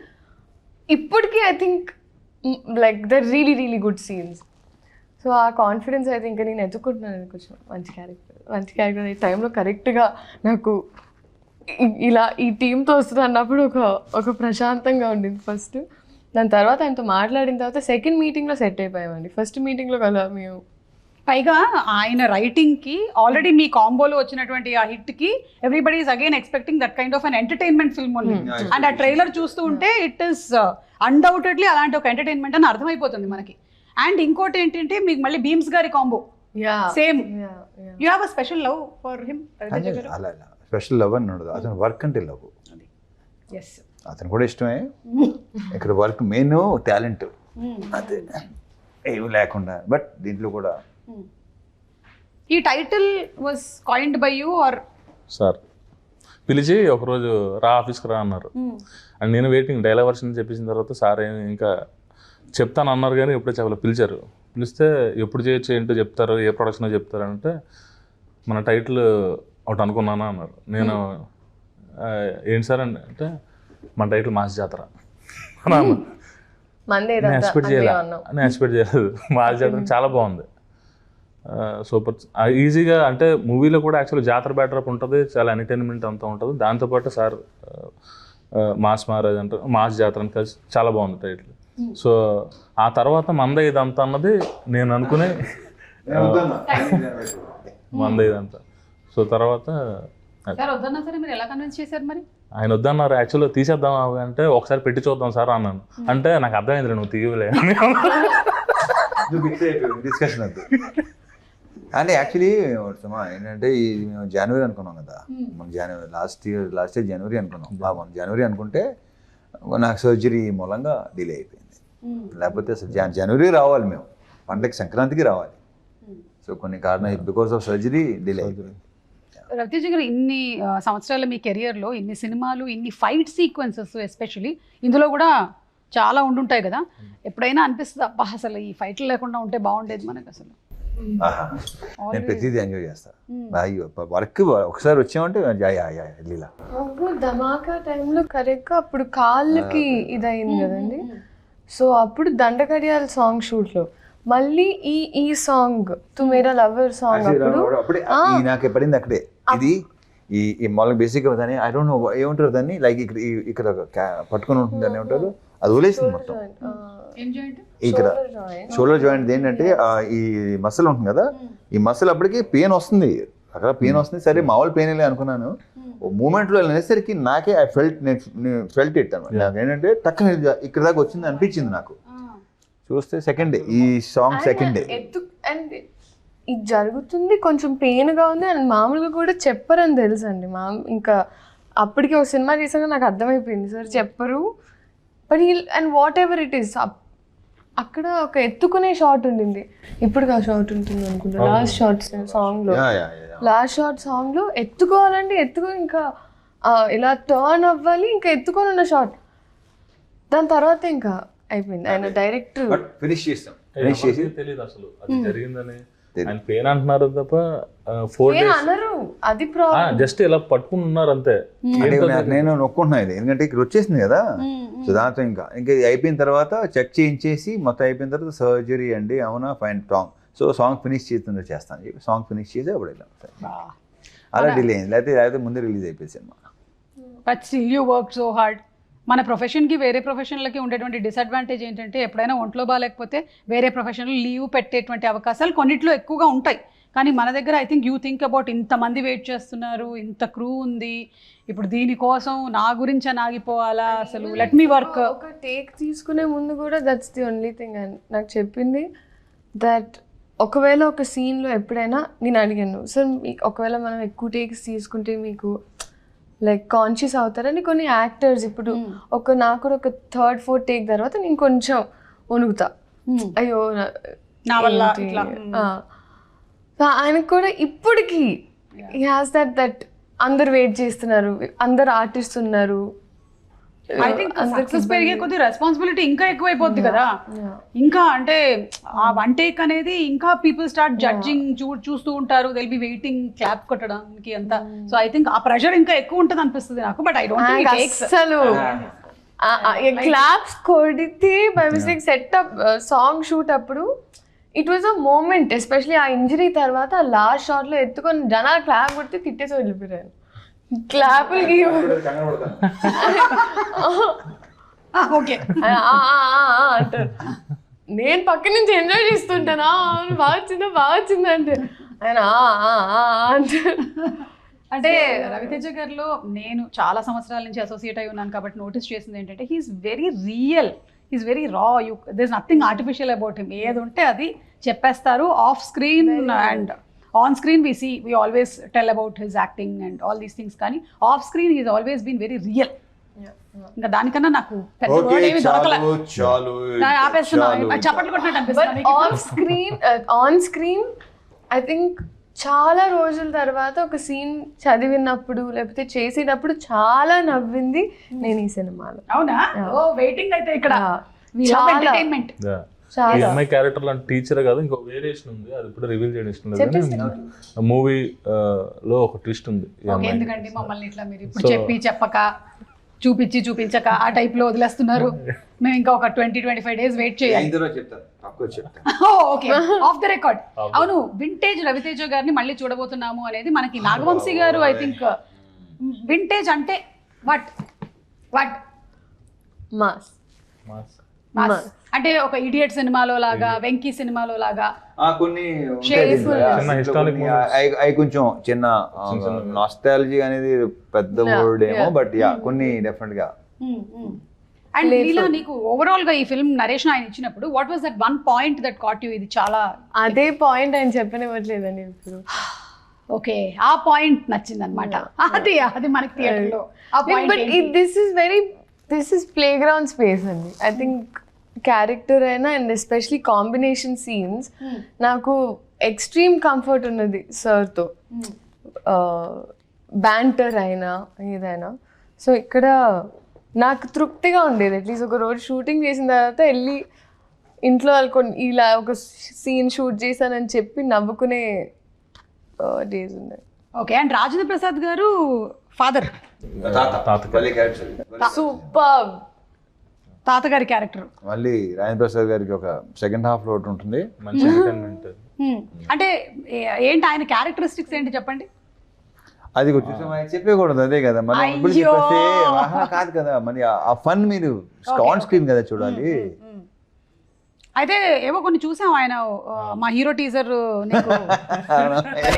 ఇప్పటికీ I think like the really good scenes. So ఆ కాన్ఫిడెన్స్ అయితే ఇంకా నేను ఎత్తుకుంటున్నాను కొంచెం మంచి క్యారెక్టర్ ఈ టైంలో కరెక్ట్గా నాకు ఇలా ఈ టీంతో వస్తుంది అన్నప్పుడు ఒక ప్రశాంతంగా ఉండింది ఫస్ట్. దాని తర్వాత ఆయనతో మాట్లాడిన తర్వాత సెకండ్ మీటింగ్లో సెట్ అయిపోయామండి. ఫస్ట్ మీటింగ్లో కదా మేము. పైగా ఆయన రైటింగ్కి ఆల్రెడీ మీ కాంబోలో వచ్చినటువంటి ఆ హిట్కి everybody is again expecting that kind of an entertainment film only. And ఆ ట్రైలర్ చూస్తూ ఉంటే ఇట్ ఈస్ అన్డౌటెడ్లీ అలాంటి ఒక ఎంటర్టైన్మెంట్ అని అర్థమైపోతుంది మనకి. అండ్ ఇంకోటి ఏంటంటే మీకు మళ్ళీ భీమ్స్ గారి combo same. You have a special love for him? అలా స్పెషల్ లవ్ అని ఉండదు, అతను వర్క్ అంటే లవ్. ఎస్, అతను కూడా ఇష్టమే. ఇక్కడ వర్క్ మెయిన్ టాలెంట్ అదే ఏమి లేకుండా, బట్ దీంట్లో కూడా. ఈ title was coined by you are sir? పిలిచి ఒకరోజు రా ఆఫీస్కి రా అన్నారు, అండ్ నేను వెయిటింగ్ డైలాగ్ వర్షన్ చెప్పేసిన తర్వాత సార్ ఇంకా చెప్తాను అన్నారు, కానీ ఎప్పుడే చెప్పలేదు. పిలిచారు, పిలిస్తే ఎప్పుడు చేయొచ్చు ఏంటో చెప్తారు, ఏ ప్రొడక్షన్ చెప్తారు అంటే మన టైటిల్ ఒకటి అనుకున్నానా అన్నారు. నేను ఏంటి సార్ అంటే మన టైటిల్ మాస్ జాతర అని నేను ఎక్స్పెక్ట్ చేయలేదు. మాస్ జాతర చాలా బాగుంది, సూపర్ ఈజీగా. అంటే మూవీలో కూడా యాక్చువల్లీ జాతర బ్యాటరప్ ఉంటుంది, చాలా ఎంటర్టైన్మెంట్ అంతా ఉంటుంది. దాంతోపాటు సార్ మాస్ మహారాజ్ అంటే మాస్ జాతర అని కలిసి చాలా బాగుంది టైటిల్. సో ఆ తర్వాత మంద ఇదంతా అన్నది నేను అనుకునే మంద ఇదంతా. సో తర్వాత ఆయన వద్దన్నారు, యాక్చువల్గా తీసేద్దాం అంటే ఒకసారి పెట్టి చూద్దాం సార్ అన్నాను. అంటే నాకు అర్థమైంది నువ్వు తీయలే డిస్కషన్ అది. అంటే యాక్చువల్లీ ఏంటంటే ఇది మేము జనవరి అనుకున్నాం కదా, మనం జనవరి లాస్ట్ ఇయర్ జనవరి అనుకున్నాం. మనం జనవరి అనుకుంటే నాకు సర్జరీ మూలంగా డిలే అయిపోయింది. లేకపోతే అసలు జనవరి రావాలి, మేము పండగకి సంక్రాంతికి రావాలి. సో కొన్ని కారణాలు బికాస్ ఆఫ్ సర్జరీ డిలే అయిపోయింది. రవితేజ గారు, ఇన్ని సంవత్సరాల మీ కెరియర్లో ఇన్ని సినిమాలు, ఇన్ని ఫైట్ సీక్వెన్సెస్ ఎస్పెషలీ ఇందులో కూడా చాలా ఉండుంటాయి కదా, ఎప్పుడైనా అనిపిస్తుంది అబ్బా అసలు ఈ ఫైట్లు లేకుండా ఉంటే బాగుండేది మనకు అసలు? నేను ప్రతిదీ ఎంజాయ్ చేస్తాను. వర్క్ ఒకసారి వచ్చామంటే లీలా. ధమాకా టైంలో కరెక్ట్గా అప్పుడు కాళ్ళకి ఇదయింది కదండి. సో అప్పుడు దండకడియాల సాంగ్ షూట్లో మళ్ళీ ఈ సాంగ్ తు మేరా లవర్ సాంగ్ అప్పుడే నాకు పడింది అక్కడే. ఇది ఈ మామూలుగా బేసిక్గా దాన్ని ఐ డోంట్ నో ఏమంటారు దాన్ని, లైక్ ఇక్కడ పట్టుకొని ఉంటుంది అని ఏమంటారు, అది వదిలేసింది మొత్తం. ఇక్కడ షోల్డర్ జాయింట్ ఏంటంటే ఈ మసిల్ ఉంటుంది కదా, ఈ మసిల్ అప్పటికి పెయిన్ వస్తుంది, అక్కడ పెయిన్ వస్తుంది. సరే మామూలు పెయిన్ వెళ్ళి అనుకున్నాను. మూమెంట్లో వెళ్ళేసరికి నాకే ఐ ఫెల్ట్ ఇట్ అనమాట. నాకు ఏంటంటే టక్కన ఇక్కడ దాకా వచ్చింది అనిపించింది నాకు. చూస్తే సెకండ్ డే ఈ సాంగ్ సెకండ్ డే అండ్ ఇది జరుగుతుంది, కొంచెం పెయిన్గా ఉంది. అండ్ మామూలుగా కూడా చెప్పరని తెలుసు అండి. ఇంకా అప్పటికి ఒక సినిమా చేసాక నాకు అర్థమైపోయింది సార్ చెప్పరు. But and what ever it is, అక్కడ ఒక ఎత్తుకునే షాట్ ఉండింది. ఇప్పుడు ఆ షాట్ ఉంటుంది అనుకుంటా, లాస్ట్ షాట్ సాంగ్లో ఎత్తుకోవాలంటే ఇంకా ఇలా టర్న్ అవ్వాలి, ఇంకా ఎత్తుకొని ఉన్న షాట్. దాని తర్వాత ఇంకా అయిపోయింది. ఆయన డైరెక్ట్ ఫినిష్ చేస్తాం. తెలియదు అసలు అది జరిగిందని. ఆయన పెయిన్ అంటున్నారు తప్ప 4 నేను days అనరు, అది ప్రాబ్లం. జస్ట్ ఇలా పట్టుకుని ఉన్నారు అంతే. అంటే నేను నొక్కుంటున్నా ఇది, ఎందుకంటే ఇక్కడ వచ్చేసింది కదా. సో దాంతో ఇంకా అయిపోయిన తర్వాత చెక్ చేయించేసి మొత్తం అయిపోయిన తర్వాత సర్జరీ అండి, అవునా fine song. So song finish చేస్తాను చెప్పి సాంగ్ ఫినిష్ చేసి అప్పుడు వెళ్ళాం. అలా డిలే అయింది, లేకపోతే ముందే రిలీజ్ అయిపోయింది cinema. But still you work so hard. మన ప్రొఫెషన్కి వేరే ప్రొఫెషన్లకి ఉండేటువంటి డిసడ్వాంటేజ్ ఏంటంటే ఎప్పుడైనా ఒంట్లో బాగాలేకపోతే వేరే ప్రొఫెషన్లో లీవ్ పెట్టేటువంటి అవకాశాలు కొన్నిట్లో ఎక్కువగా ఉంటాయి. కానీ మన దగ్గర I think you think about ఇంతమంది వెయిట్ చేస్తున్నారు, ఇంత క్రూ ఉంది, ఇప్పుడు దీనికోసం నా గురించి ఆగిపోవాలా, అసలు లెట్ మీ వర్క్. ఒక టేక్ తీసుకునే ముందు కూడా దట్స్ ది ఓన్లీ థింగ్ నాకు చెప్పింది. దట్ ఒకవేళ ఒక సీన్లో ఎప్పుడైనా నేను అడిగాను, సార్ ఒకవేళ మనం ఎక్కువ టేక్స్ తీసుకుంటే మీకు లైక్ కాన్షియస్ అవుతారని కొన్ని యాక్టర్స్ ఇప్పుడు నాకు కూడా ఒక 3rd 4th టేక్ తర్వాత నేను కొంచెం వణుకుతా, అయ్యో నా వల్ల ఇట్లా. ఆయనకు కూడా ఇప్పటికీ హీ హాస్ దట్ అందరు వెయిట్ చేస్తున్నారు, అందరు ఆర్టిస్ట్ ఉన్నారు. ఐ థింక్ సక్సెస్ పెరిగే కొద్ది రెస్పాన్సిబిలిటీ ఇంకా ఎక్కువైపోద్ది కదా. ఇంకా అంటే ఆ 1 టేక్ అనేది ఇంకా పీపుల్ స్టార్ట్ జడ్జింగ్, చూస్తూ ఉంటారు, దిల్ బి వెయిటింగ్ క్లాప్ కొట్టడానికి అంతా. సో ఐ థింక్ ఆ ప్రెషర్ ఇంకా ఎక్కువ ఉంటుంది అనిపిస్తుంది నాకు. But I don't think it takes అసలు క్లాప్స్ కొడితే by mistake setup song shoot అప్పుడు it was a moment, especially ఆ ఇంజరీ తర్వాత లాస్ట్ షాట్ లో ఎత్తుకొని జనాలు క్లాప్ కొడితే తిట్టేసి వెళ్ళిపోయారు. క్లాపులకి ఓకే అంటారు, నేను పక్క నుంచి ఎంజాయ్ చేస్తుంటానా, బాగా వచ్చిందా అంటే ఆయన అంటారు. అంటే రవితేజ గారిలో నేను చాలా సంవత్సరాల నుంచి అసోసియేట్ అయి ఉన్నాను కాబట్టి నోటీస్ చేసింది ఏంటంటే he's very real, he's very raw. There is nothing artificial about him. ఏది ఉంటే అది చెప్పేస్తారు. Off screen and on screen we always tell about his acting and all these things, కానీ off screen he's always been very real. ఇంకా దానికన్నా నాకు పెద్ద word ఏమీ దొరకలే. ఆపేస్తున్నా, చప్పట్లు కొట్టినట్టు అనిపిస్తుంది. ఆన్ స్క్రీన్ ఐ థింక్ చాలా రోజుల తర్వాత ఒక సీన్ చదివినప్పుడు లేకపోతే చేసేటప్పుడు చాలా నవ్వింది నేను ఈ సినిమాలో. అవునా? ఓ వెయిటింగ్ అయితే ఇక్కడ ఎంటర్టైన్మెంట్. ఈ అమ్మాయి క్యారెక్టర్ లాంటి టీచర్ కాదు, ఇంకో వేరియేషన్ ఉంది, అది ఇప్పుడు రివీల్ చేయడం ఇష్టం లేదు. మూవీ లో ఒక ట్విస్ట్ ఉంది. ఎందుకండి మమ్మల్ని ఇట్లా మీరు ఇప్పుడు చెప్పక చూపించక ఆ టైప్ లో వదిలేస్తున్నారు? మేము ఇంకా ఒక 20-25 days వెయిట్ చేయాలి. Okay, of the record. అవును, వింటేజ్ రవితేజ గారిని మళ్ళీ చూడబోతున్నాము అనేది మనకి నాగవంశీ గారు ఐ థింక్ వింటేజ్ అంటే వాట్ మాస్ అంటే ఒక ఇడియట్ సినిమాలో లాగా, వెంకీ సినిమాలో లాగా కొన్ని కొంచెం చిన్న నాస్టాలజీ అనేది పెద్ద వర్డ్ ఏమో, బట్ యా కొన్ని డెఫినెట్ గా. అండ్ లీలా, నీకు ఓవరాల్ గా ఈ ఫిల్మ్ నరేషన్ ఆయన ఇచ్చినప్పుడు what was that one point that caught you? ఇది చాలా అదే పాయింట్ ఆయన చెప్పనివ్వట్లేదండి ఇప్పుడు. ఓకే, ఆ పాయింట్ నచ్చింది అనమాట. అది మనకి థియేటర్ లో ఆ point. But this is play ground space అండి. ఐ థింక్ క్యారెక్టర్ అయినా అండ్ ఎస్పెషలీ కాంబినేషన్ సీన్స్ నాకు ఎక్స్ట్రీమ్ కంఫర్ట్ ఉన్నది సార్తో, బ్యాంటర్ అయినా ఏదైనా. సో ఇక్కడ నాకు తృప్తిగా ఉండేది. అట్లీస్ట్ ఒక రోజు షూటింగ్ చేసిన తర్వాత వెళ్ళి ఇంట్లో వాళ్ళకొని ఇలా ఒక సీన్ షూట్ చేశానని చెప్పి నవ్వుకునే డేస్ ఉన్నాయి. ఓకే, అండ్ రాజేంద్ర ప్రసాద్ గారు ఫాదర్, సూపర్ తాతగారి క్యారెక్టర్. మళ్ళీ రాజేంద్ర ప్రసాద్ గారికి ఒక సెకండ్ హాఫ్ లో ఉంటుంది, మంచి ఎంటర్టైన్మెంట్. అంటే ఏంటి ఆయన క్యారెక్టరిస్టిక్స్ ఏంటి చెప్పండి? అది చెప్పకూడదు, అదే కదా మనం ఇప్పుడు చెప్పేస్తే కాదు కదా, మరి ఆ ఫన్ మీరు ఆన్ స్క్రీన్ కదా చూడాలి. అయితే ఏవో కొన్ని చూసాం ఆయన మా హీరో టీజర్,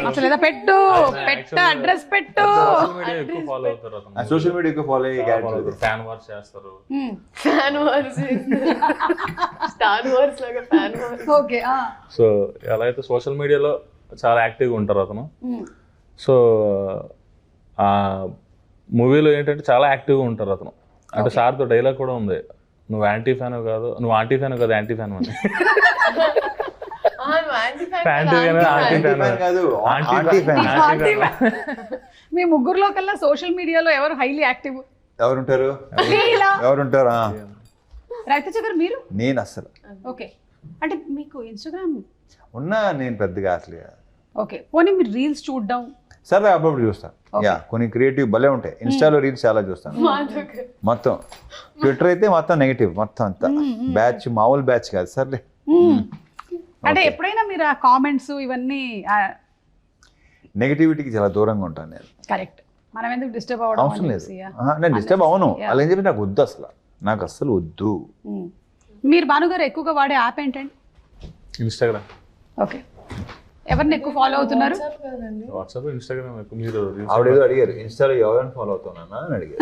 అసలు ఏదో పెట్టు అడ్రస్ పెట్టు, సోషల్ మీడియా ఎక్కువ ఫాలో అయ్యే క్యారెక్టర్. ఫ్యాన్ వార్స్ చేస్తారు, స్టార్ వార్స్ లాగా ఫ్యాన్ వార్స్. ఓకే, సో ఎలా అయితే సోషల్ మీడియాలో చాలా యాక్టివ్గా ఉంటారు అతను. సో ఆ మూవీలో ఏంటంటే చాలా యాక్టివ్గా ఉంటారు అతను. అంటే సార్తో డైలాగ్ కూడా ఉంది, నువ్వు యాంటీ ఫ్యాన్ కాదు, నువ్వు ఆంటీ ఫ్యాన్ కాదు, యాంటీ ఫ్యాన్ అని. మీ ముగ్గురులో కల్లా సోషల్ మీడియాలో ఎవరు హైలీ యాక్టివ్? ఎవరుంటారు? రవితేజ గారు, మీరు? నేను అసలు. ఓకే, అంటే మీకు ఇన్స్టాగ్రామ్ ఉన్నా నేను పెద్దగా అసలు ఓకే, పోనీ మీరు రీల్స్ చూడడం సరదా అప్పుడప్పుడు చూస్తాను. యా కొన్ని క్రియేటివ్ భలే ఉంటాయి. ఇన్స్టాలో రీల్స్ చాలా చూస్తాను. మొత్తం ట్విట్టర్ అయితే మొత్తం నెగిటివ్ మొత్తం అంతా బ్యాచ్, మామూలు బ్యాచ్ కాదు సర్లే. అంటే ఎప్పుడైనా మీరు ఆ కామెంట్స్ ఇవన్నీ నెగిటివిటీకి చాలా దూరంగా ఉంటాను నేను. కరెక్ట్, మనం ఎందుకు డిస్టర్బ్ అవ్వడం అవసరం లేదు. నేను డిస్టర్బ్ అవ్వను. అలా అని చెప్పి నాకు వద్దు, అసలు నాకు అస్సలు వద్దు. మీరు భానుగారు ఎక్కువగా వాడే యాప్ ఏంటండి? ఇన్స్టాగ్రామ్. ఓకే, ఎవరిని ఎక్కువ ఫాలో అవుతున్నారు? వాట్సాప్, ఇన్స్టాగ్రామ్ ఎక్కువ. మీరు ఆవిడ ఏదో అడిగారు ఇన్స్టాలో ఎవరైనా ఫాలో అవుతున్నా అని అడిగారు.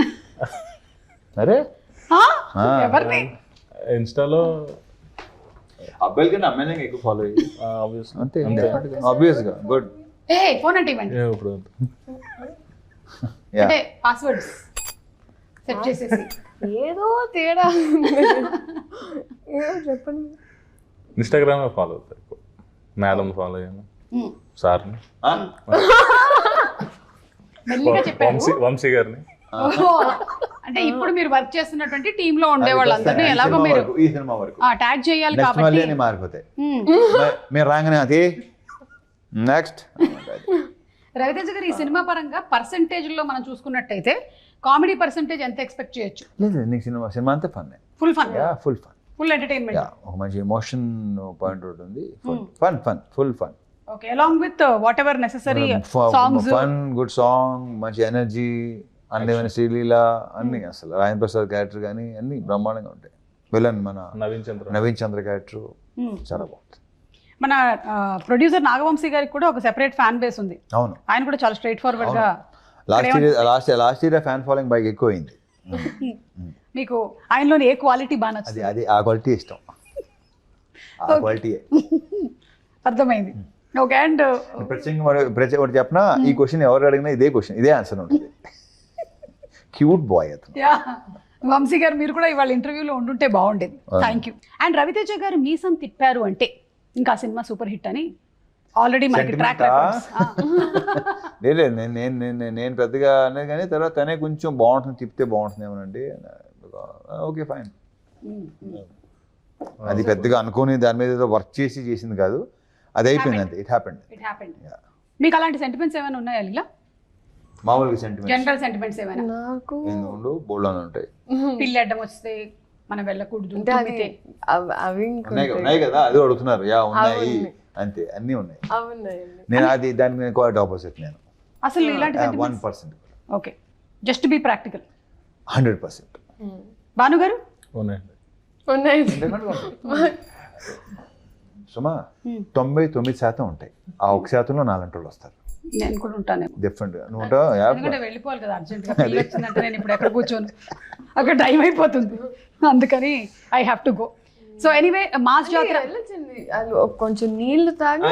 అరే ఎవరిని? ఇన్స్టాలో అబ్బాయిల కంటే అమ్మాయిలకి ఎక్కువ ఫాలో అయ్యి అంతే ఆబ్వియస్గా. గుడ్. ఏ ఫోన్ అంటే ఇవ్వండి. ఇప్పుడు అంటే పాస్వర్డ్స్ సెట్ చేసేసి ఏదో తేడా ఏదో చెప్పండి. ఇన్స్టాగ్రామ్ ఫాలో అవుతారు ఎక్కువ. మేడం ఫాలో అయ్యాను, సార్ని, మెల్లిగా చెప్పారు. వంశీ గారిని. ఓహో, అంటే ఇప్పుడు మీరు వర్క్ చేస్తున్నటువంటి టీమ్ లో ఉండే వాళ్ళందరినీ ఎలాగో మీరు ఈ సినిమా వరకు ట్యాగ్ చేయాలి కాబట్టి మళ్ళీ మారిపోతాయి. మీరు రాగానే అది నెక్స్ట్. రవితేజ గారు ఈ సినిమా పరంగా పర్సెంటేజ్ లో మనం చూసుకున్నట్టయితే కామెడీ పర్సెంటేజ్ ఎంత ఎక్స్పెక్ట్ చేయొచ్చు? లేదు నీకు సినిమా అంతా fun. Full fun, full fun, full entertainment. ఒక మంచి ఎమోషన్ పాయింట్ ఉంటుంది. Fun fun full fun. Okay, along with what ever necessary songs. Fun, good song, మంచి ఎనర్జీ, అందమైన శ్రీలీల అన్ని. అసలు రాజేంద్ర ప్రసాద్ క్యారెక్టర్ కానీ అన్ని బ్రహ్మాండంగా ఉంటాయి. విలన్ మన నవీన్ చంద్ర క్యారెక్టర్ చాలా బాగుంటుంది. మన ప్రొడ్యూసర్ నాగవంశీ గారికి కూడా ఒక సెపరేట్ ఫ్యాన్ బేస్ ఉంది. అవును, ఆయన కూడా చాలా స్ట్రైట్ ఫార్వర్డ్ గా. లాస్ట్ ఇయర్ ఫ్యాన్ ఫాలోయింగ్ బాగా ఎక్కువ అయింది. మీకు ఆయనలోని ఏ క్వాలిటీ బాగా నచ్చింది? అది ఆ క్వాలిటీ ఇష్టం. ఆ క్వాలిటీ అర్థమైంది. ఓకే, అండ్ ప్రత్యేకంగా ఒకటి చెప్పిన ఈ క్వశ్చన్ ఎవరు అడిగినా ఇదే క్వశ్చన్, ఇదే ఆన్సర్ ఉంటుంది. క్యూట్ బాయ్ అతను. వంశీ గారు మీరు కూడా ఇవాళ ఇంటర్వ్యూలో ఉండుంటే బాగుండేది. Thank you. అండ్ రవితేజ గారు మీసం తిప్పారు అంటే ఇంకా సినిమా సూపర్ హిట్ అని ఆల్రెడీ మనకి ట్రాక్ రికార్డ్స్. లేదు నేను పెద్దగా అనేది కానీ తర్వాత తనే కొంచెం బాగుంటుంది, తిప్పితే బాగుంటుందేమోనండి. Okay fine. అది పెద్దగా అనుకోని దాని మీద ఏదో వర్క్ చేసింది కాదు, అది అయిపోయింది అంతే. It happened. మీకు అలాంటి సెంటిమెంట్స్ ఏమైనా ఉన్నాయా ఇలా? మామూలుగా సెంటిమెంట్, జనరల్ సెంటిమెంట్స్ ఏమైనా? నాకు ఎందుకు బోల్డ్ ఉంటాయి. పిల్లి అడ్డం వస్తే మనం వెళ్ళకూడదు, అవి ఉన్నాయి కదా, అది అడుగుతున్నారు. యా ఉన్నాయి, అంతే అన్నీ ఉన్నాయి. నేను అది దానికి నేను క్వాలిటీ ఆపోజిట్. నేను అసలు ఇలాంటి 1%. Okay, just be practical. 100%. Bhanu గారు ఉన్నాయి. సుమా 99% ఉంటాయి. ఆ 1%లో 4 వాళ్ళు వస్తారు. నేను కూడా ఉంటాను డిఫరెంట్. నువ్వు ఉంటావు, ఎందుకంటే వెళ్ళిపోవాలి కదా అర్జెంట్గా. పెళ్ళి వచ్చిందంటే నేను ఇప్పుడు ఎక్కడ కూర్చోను, అక్కడ టైం అయిపోతుంది. అందుకని I have to go. So anyway, mass జాతర కొంచెం నీళ్లు తాగి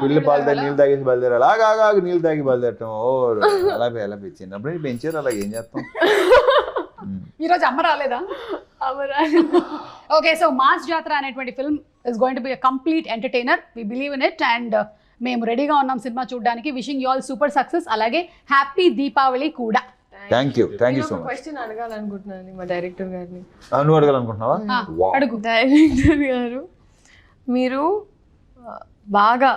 పిల్లి పాలు తాగి నీళ్ళు తాగేసి బయలుదేరారు. అలాగా నీళ్ళు తాగి బయలుదేరటం. ఓ అలా చిన్నప్పుడు పెంచారు, అలాగే ఏం చేస్తాం. ఈరోజు అమ్మ రాలేదా? ఓకే, సో మాస్ జాతర అనేటువంటి film is going to be a complete entertainer. We believe in it and మేము రెడీగా ఉన్నాం సినిమా చూడడానికి. Wishing you all super success, అలాగే హ్యాపీ దీపావళి కూడా. Thank you so much. Question అడగాలనుకుంటున్నాను మా డైరెక్టర్ గారిని. నువ్వు అడగాలనుకుంటున్నావా? అడుగు. డైరెక్టర్ గారు, మీరు బాగా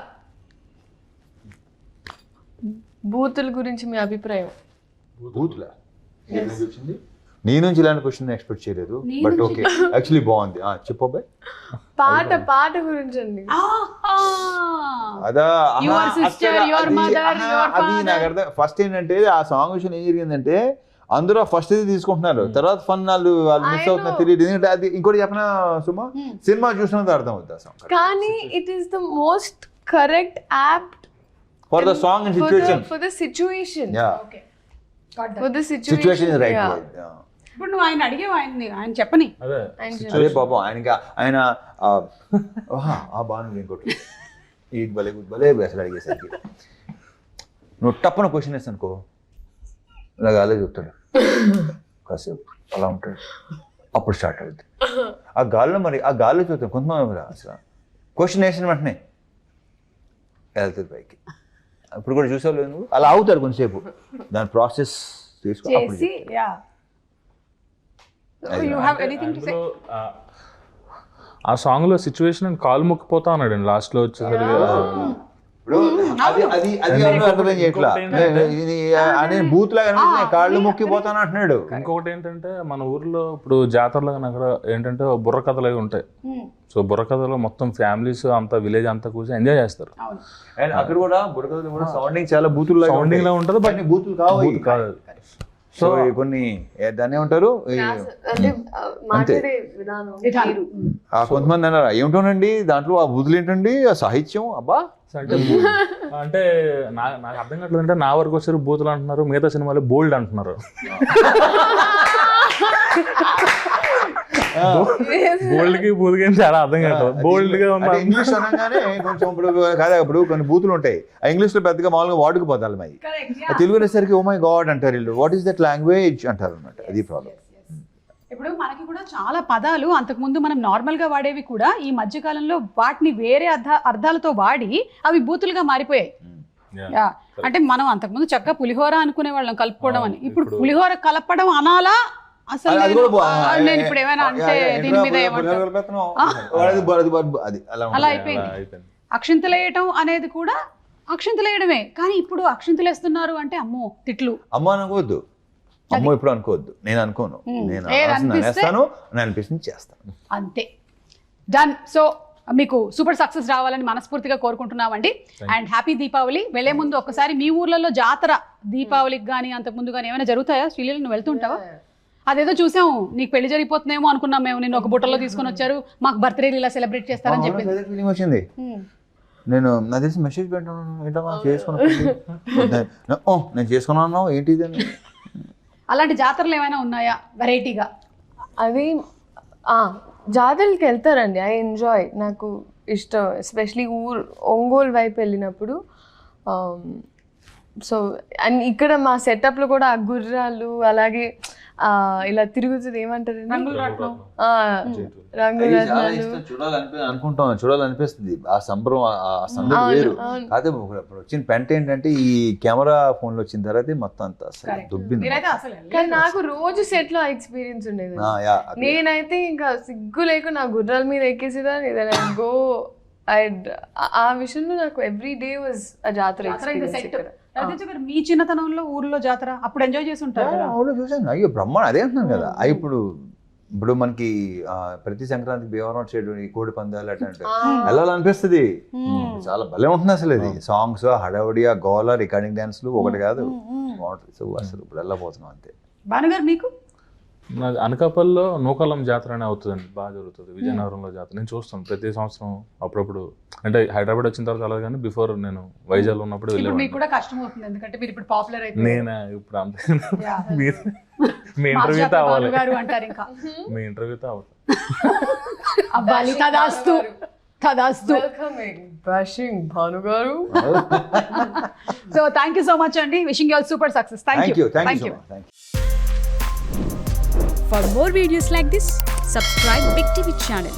బూతుల గురించి మీ అభిప్రాయం? బూతులా? నీ నుంచి ఇలాంటి క్వశ్చన్ ఎక్స్పెక్ట్ చేయలేదు, బట్ ఓకే యాక్చువల్లీ బాగుంది. చెప్పు. పాట గురించి అండి. అదా అది నాకు అర్థం. ఫస్ట్ ఏంటంటే ఆ సాంగ్ విషయం ఏం జరిగిందంటే అందరూ ఫస్ట్ ఇది తీసుకుంటున్నారు, తర్వాత ఫన్ వాళ్ళు మిస్ అవుతున్నారు తెలియదు. ఎందుకంటే అది ఇంకోటి చెప్పిన సుమా, సినిమా చూసినంత అర్థం అవుతుంది ఆ సాంగ్. కానీ it is the most correct apt for the song and situation. For the situation. Okay, for the situation is right. ఇప్పుడు నువ్వు ఆయన అడిగేవా? ఆయన చెప్పని. అదే పాపం ఆయన బాగుంది. ఇంకోటి ఈ భలే అసలు అడిగేసరికి నువ్వు టప్పున క్వశ్చన్ వేస్తాను అనుకో, ఇలాగ అలా చెప్తాడు కాసేపు అలా ఉంటాడు, అప్పుడు స్టార్ట్ అవుతుంది ఆ గాల్లో. మరి ఆ గాల్లో చూస్తాం కొంతమంది అసలు క్వశ్చన్ వేసిన వెంటనే వెళ్తుంది పైకి. ఇప్పుడు కూడా చూసావు నువ్వు, అలా అవుతాడు కొంతసేపు, దాని ప్రాసెస్ తీసుకొని. You have anything to say? అందులో ఆ సాంగ్ లో సిచ్యువేషన్ కాలు మొక్కిపోతా అన్నాడు లాస్ట్ లో వచ్చేసరికి. ఇప్పుడు అది అర్థం చేయట్లా, నేను బూత్ లాగా అనిపిస్తుంది, కాళ్ళు మొక్కిపోతాను అంటున్నాడు. ఇంకొకటి ఏంటంటే మన ఊర్లో ఇప్పుడు జాతరలో కానీ అక్కడ ఏంటంటే బుర్ర కథలు అవి ఉంటాయి. సో బుర్ర కథలో మొత్తం ఫ్యామిలీస్ అంతా విలేజ్ అంతా కూర్చొని ఎంజాయ్ చేస్తారు. అండ్ అక్కడ కూడా బుర్రకథలు కూడా సౌండింగ్ చాలా బూతులు సౌండింగ్ లా ఉంటుంది, బట్ బూతులు కాదు. సో కొన్ని దాన్ని ఏమంటారు, అంటే మాట్లాడే విధానం తీరు. కొంతమంది అన్నారు ఏమిటోనండి దాంట్లో ఆ బూతులు ఏంటండి, ఆ సాహిత్యం అబ్బా. అంటే నాకు అర్థం కావట్లేదు. అంటే నా వరకు వచ్చారు బూతులు అంటున్నారు, మిగతా సినిమాలో బోల్డ్ అంటున్నారు. బోల్డ్ కి బూత్ కి చాలా అర్థం కాదు. బోల్డ్ గా ఇంగ్లీష్ అనగానే కొంచెం ఇప్పుడు కాదా, ఇప్పుడు కొన్ని బూతులు ఉంటాయి, ఆ ఇంగ్లీష్ లో పెద్దగా మామూలుగా వాడుకుపోతారు. మరి తెలుగు అనేసరికి ఓ మై గాడ్ అంటారు వీళ్ళు, వాట్ ఈస్ దట్ లాంగ్వేజ్ అంటారు అనమాట. అది ప్రాబ్లం. ఇప్పుడు మనకి కూడా చాలా పదాలు అంతకుముందు మనం నార్మల్గా వాడేవి కూడా ఈ మధ్యకాలంలో వాటిని వేరే అర్థాలతో వాడి అవి బూతులుగా మారిపోయాయి. అంటే మనం అంతకుముందు చక్కగా పులిహోర అనుకునే వాళ్ళం కలుపుకోవడం అని, ఇప్పుడు పులిహోర కలపడం అనాలా అసలు? నేను ఇప్పుడు ఏమైనా అంటే దీని మీద అలా అయిపోయింది. అక్షింతలేయటం అనేది కూడా అక్షింతలేయడమే, కానీ ఇప్పుడు అక్షింతలేస్తున్నారు అంటే అమ్మో తిట్లు. అమ్మ అనుకోవద్దు, అమ్మో ఇప్పుడు అనుకోవద్దు. నేను అనుకోను, నేను అనేస్తాను, నేను అనిపిస్తుంది చేస్తాను, అంతే. డన్. సో మీకు సూపర్ సక్సెస్ రావాలని మనస్ఫూర్తిగా కోరుకుంటున్నామండి. And happy Deepavali. వెళ్లే ముందు ఒక్కసారి మీ ఊర్లలో జాతర దీపావళికి కానీ అంతకుముందు కానీ ఏమైనా జరుగుతాయా? శ్రీలీల నువ్వు వెళ్తుంటావా? అదేదో చూసాము, నీకు పెళ్లి జరిగిపోతుందేమో అనుకున్నాం మేము, నిన్ను ఒక బుట్టలో తీసుకొని వచ్చారు, మాకు బర్త్డే ఇలా సెలబ్రేట్ చేస్తారని చెప్పి ఫీలింగ్ వచ్చింది. నేను నా తెలిసి మెసేజ్ పెట్టాను, ఏంటమ్మా చేసుకున్నాను, నేను చేసుకున్నాను ఏంటి అని. అలాంటి జాతరలు ఏమైనా ఉన్నాయా వెరైటీగా? అది జాతరలకి వెళ్తారండి, ఐ ఎంజాయ్, నాకు ఇష్టం. ఎస్పెషలీ ఒంగోలు వైపు వెళ్ళినప్పుడు. సో అండ్ ఇక్కడ మా సెటప్లో కూడా ఆ గుర్రాలు అలాగే ఇలా తిరుగుతుంది, ఏమంటారు, చూడాలనిపిస్తుంది. ఆ సంబరం, ఆ సందడి వేరు. అదే వచ్చిన పెంట ఏంటంటే ఈ కెమెరా ఫోన్ లో వచ్చిన తర్వాత మొత్తం అంతా దుబ్బింది. కానీ నాకు రోజు సెట్ లో ఎక్స్పీరియన్స్ ఉండేది. నేనైతే ఇంకా సిగ్గు లేక నా గుర్రాల మీద ఎక్కేసేదాన్ని, గో ఆ విషయంలో నాకు ఎవ్రీ డే వాజ్ ఆ జాతర ఎక్స్పీరియన్స్. మీ చిన్నతనంలో ఊర్లో జాతర అప్పుడు ఎంజాయ్ చేసి ఉంటారు? చూసాను, అయ్యో బ్రహ్మాండం, అదే అంటున్నాను కదా. ఇప్పుడు మనకి ప్రతి సంక్రాంతికి భీమవరం సైడ్ కోడి పందాలు అట్లాంటి వెళ్ళాలనిపిస్తుంది. చాలా భలే ఉంటుంది అసలు. ఇది సాంగ్స్, హడావుడి, ఆ గోల, రికార్డింగ్ డాన్స్లు ఒకటి కాదు, బాగుంటుంది. సో అసలు ఇప్పుడు వెళ్ళబోతున్నాం అంతే. భానుగారు మీకు? నాకు అనకాపల్లిలో నూకాలం జాతర అనే అవుతుందండి, బాగా జరుగుతుంది. విజయనగరంలో జాతర నేను చూస్తాను ప్రతి సంవత్సరం అప్పుడప్పుడు. అంటే హైదరాబాద్ వచ్చిన తర్వాత అలాగే, కానీ బిఫోర్ నేను వైజాగ్ ఉన్నప్పుడు వెళ్ళేవాడిని. మీకు కూడా కష్టం అవుతుంది ఎందుకంటే మీరు ఇప్పుడు పాపులర్ అయిపోయారు. నేను ఇప్పుడు అంతే, మీ ఇంటర్వ్యూతో అవ్వాలి, మీ ఇంటర్వ్యూతో అవ్వాలి. తదాస్తు తదాస్తు. భానుగారు. So thank you so much అండి. Wishing you all super success. Thank you. For more videos like this, subscribe Big TV channel.